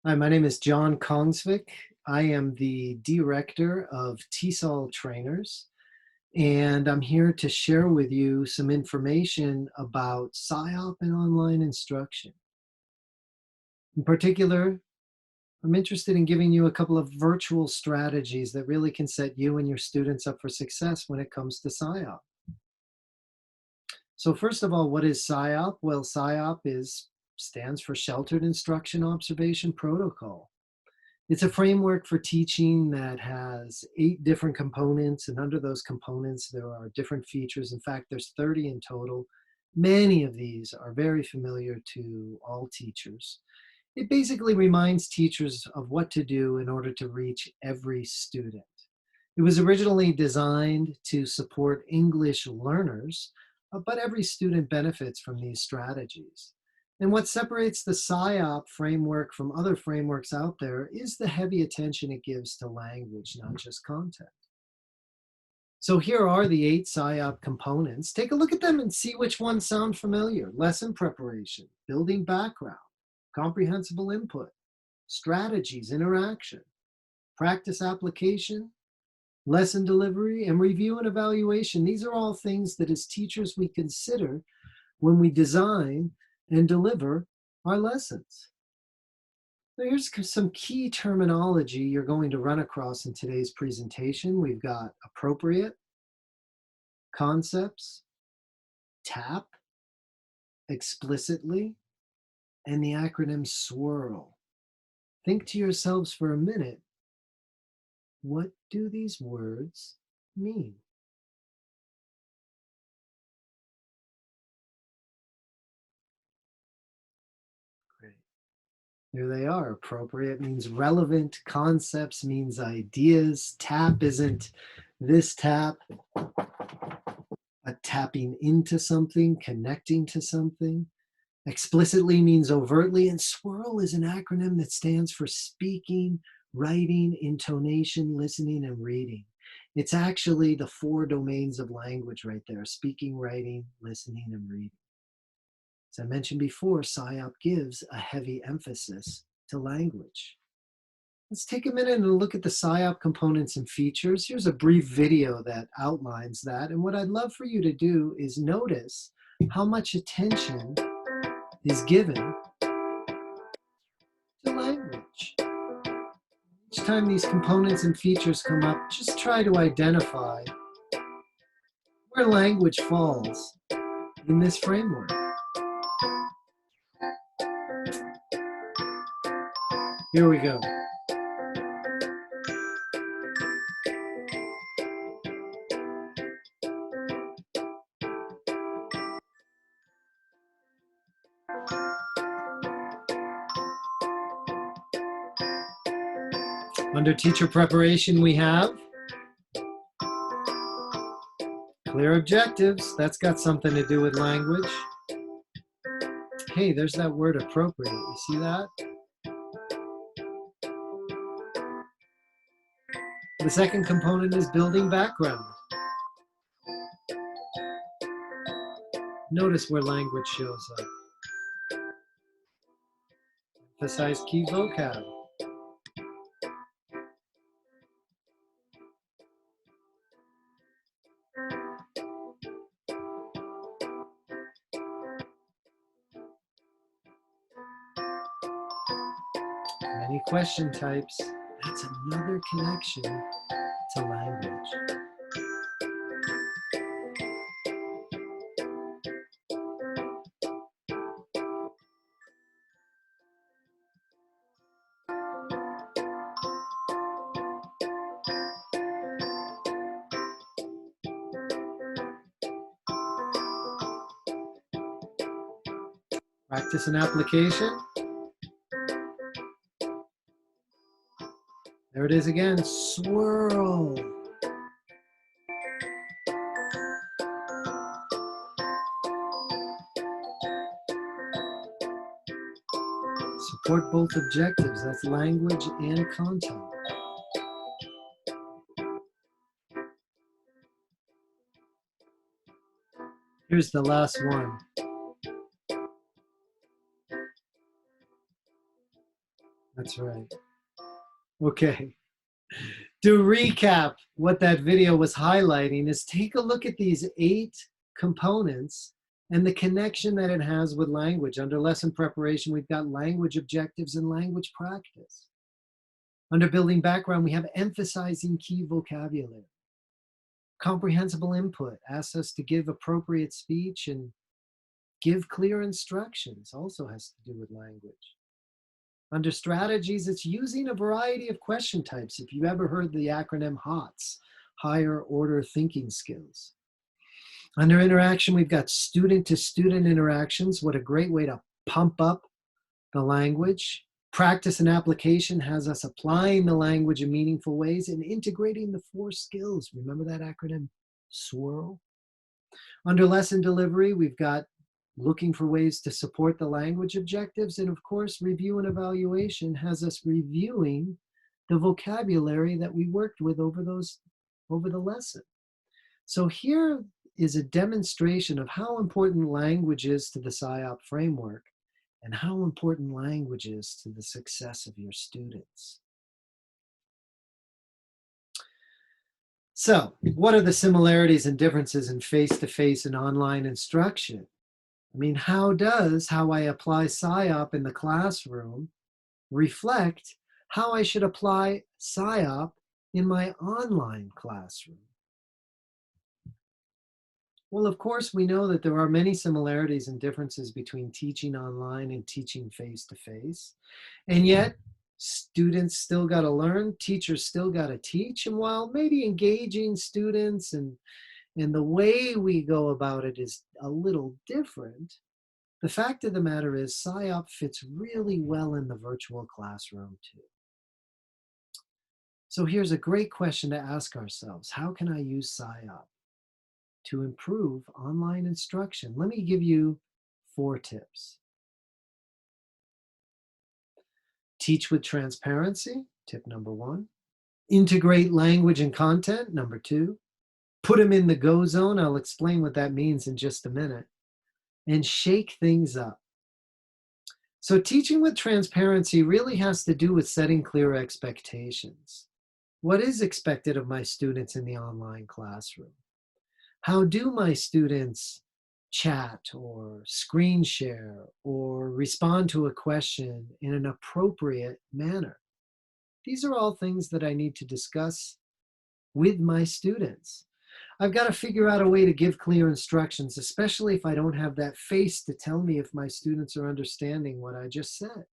Hi, my name is John Kongsvik. I am the director of TESOL Trainers, and I'm here to share with you some information about SIOP and online instruction. In particular, I'm interested in giving you a couple of virtual strategies that really can set you and your students up for success when it comes to SIOP. So first of all, what is SIOP? Well, stands for Sheltered Instruction Observation Protocol. It's a framework for teaching that has 8 different components, and under those components, there are different features. In fact, there's 30 in total. Many of these are very familiar to all teachers. It basically reminds teachers of what to do in order to reach every student. It was originally designed to support English learners, but every student benefits from these strategies. And what separates the SIOP framework from other frameworks out there is the heavy attention it gives to language, not just content. So here are the 8 SIOP components. Take a look at them and see which ones sound familiar. Lesson preparation, building background, comprehensible input, strategies, interaction, practice application, lesson delivery, and review and evaluation. These are all things that as teachers we consider when we design and deliver our lessons. Now here's some key terminology you're going to run across in today's presentation. We've got appropriate, concepts, TAP, explicitly, and the acronym SWIRL. Think to yourselves for a minute, what do these words mean? Great. Here they are. Appropriate means relevant. Concepts means ideas. Tap isn't this tap, but tapping into something, connecting to something. Explicitly means overtly, and SWIRL is an acronym that stands for speaking, writing, intonation, listening, and reading. It's actually the 4 domains of language right there: speaking, writing, listening, and reading. As I mentioned before, SIOP gives a heavy emphasis to language. Let's take a minute and look at the SIOP components and features. Here's a brief video that outlines that. And what I'd love for you to do is notice how much attention is given to language. Each time these components and features come up, just try to identify where language falls in this framework. Here we go. Under teacher preparation, we have clear objectives. That's got something to do with language. Hey, there's that word appropriate. You see that? The second component is building background. Notice where language shows up. Emphasize key vocab. Many question types. That's another connection to language. Practice and application. There it is again, swirl. Support both objectives, that's language and content. Here's the last one. That's right. Okay. To recap, what that video was highlighting is take a look at these 8 components and the connection that it has with language. Under lesson preparation, we've got language objectives and language practice. Under building background, we have emphasizing key vocabulary. Comprehensible input asks us to give appropriate speech and give clear instructions, also has to do with language. Under strategies, it's using a variety of question types. If you ever heard the acronym HOTS, higher order thinking skills. Under interaction, we've got student to student interactions. What a great way to pump up the language. Practice and application has us applying the language in meaningful ways and integrating the 4 skills. Remember that acronym, SWIRL? Under lesson delivery, we've got looking for ways to support the language objectives. And of course, review and evaluation has us reviewing the vocabulary that we worked with over the lesson. So here is a demonstration of how important language is to the SIOP framework and how important language is to the success of your students. So, what are the similarities and differences in face-to-face and online instruction? I mean, how I apply SIOP in the classroom reflect how I should apply SIOP in my online classroom? Well, of course, we know that there are many similarities and differences between teaching online and teaching face-to-face. And yet, students still got to learn, teachers still got to teach. And while maybe engaging students and the way we go about it is a little different, the fact of the matter is SIOP fits really well in the virtual classroom too. So here's a great question to ask ourselves. How can I use SIOP to improve online instruction? Let me give you 4 tips. Teach with transparency, tip number 1. Integrate language and content, number 2. Put them in the go zone. I'll explain what that means in just a minute. And shake things up. So teaching with transparency really has to do with setting clear expectations. What is expected of my students in the online classroom? How do my students chat or screen share or respond to a question in an appropriate manner? These are all things that I need to discuss with my students. I've got to figure out a way to give clear instructions, especially if I don't have that face to tell me if my students are understanding what I just said.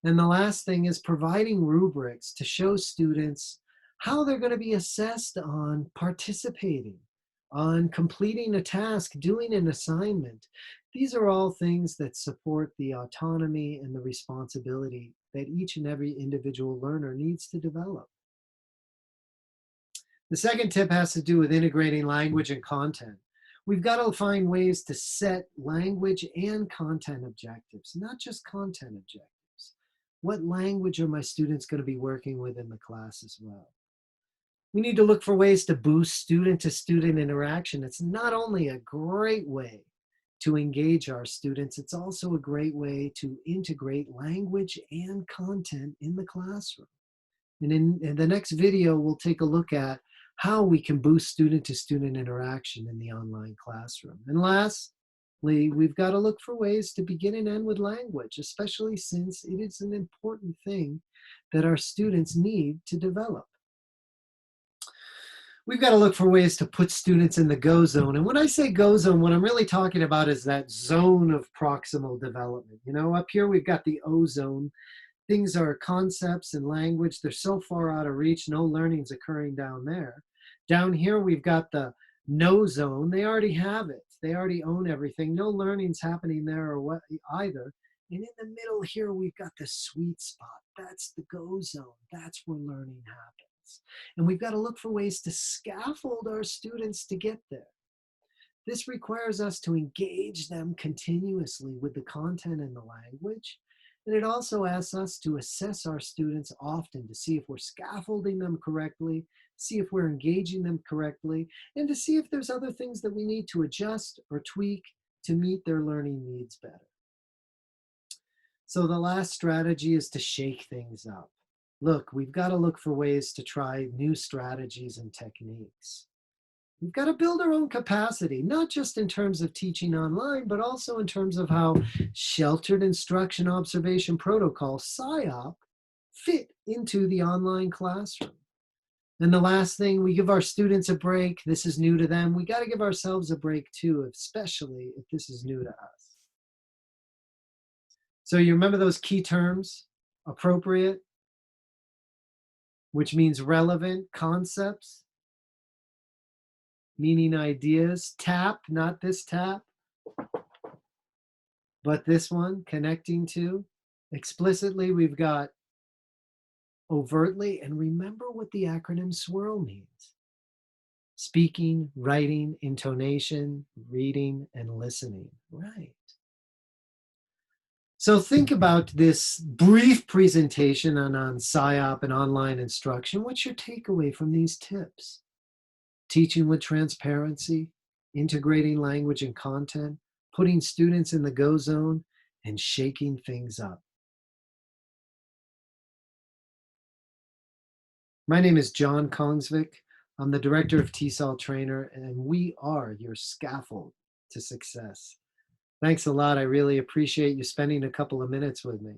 And the last thing is providing rubrics to show students how they're going to be assessed on participating, on completing a task, doing an assignment. These are all things that support the autonomy and the responsibility that each and every individual learner needs to develop. The second tip has to do with integrating language and content. We've got to find ways to set language and content objectives, not just content objectives. What language are my students going to be working with in the class as well? We need to look for ways to boost student-to-student interaction. It's not only a great way to engage our students, it's also a great way to integrate language and content in the classroom. And in the next video, we'll take a look at how we can boost student-to-student interaction in the online classroom. And lastly, we've got to look for ways to begin and end with language, especially since it is an important thing that our students need to develop. We've got to look for ways to put students in the go zone. And when I say go zone, what I'm really talking about is that zone of proximal development. You know, up here we've got the O zone. Things are concepts and language. They're so far out of reach, no learning's occurring down there. Down here, we've got the no zone. They already have it. They already own everything. No learning's happening there or what either. And in the middle here, we've got the sweet spot. That's the go zone. That's where learning happens. And we've got to look for ways to scaffold our students to get there. This requires us to engage them continuously with the content and the language. And it also asks us to assess our students often to see if we're scaffolding them correctly, see if we're engaging them correctly, and to see if there's other things that we need to adjust or tweak to meet their learning needs better. So the last strategy is to shake things up. Look, we've got to look for ways to try new strategies and techniques. We've got to build our own capacity, not just in terms of teaching online, but also in terms of how sheltered instruction observation protocol, SIOP, fit into the online classroom. And the last thing, we give our students a break. This is new to them. We got to give ourselves a break too, especially if this is new to us. So you remember those key terms: appropriate, which means relevant concepts, meaning ideas, tap, not this tap, but this one, connecting to. Explicitly, we've got overtly, and remember what the acronym SWIRL means: speaking, writing, intonation, reading, and listening. Right. So think about this brief presentation on SIOP and online instruction. What's your takeaway from these tips? Teaching with transparency, integrating language and content, putting students in the go zone, and shaking things up. My name is John Kongsvik. I'm the director of TESOL Trainer, and we are your scaffold to success. Thanks a lot. I really appreciate you spending a couple of minutes with me.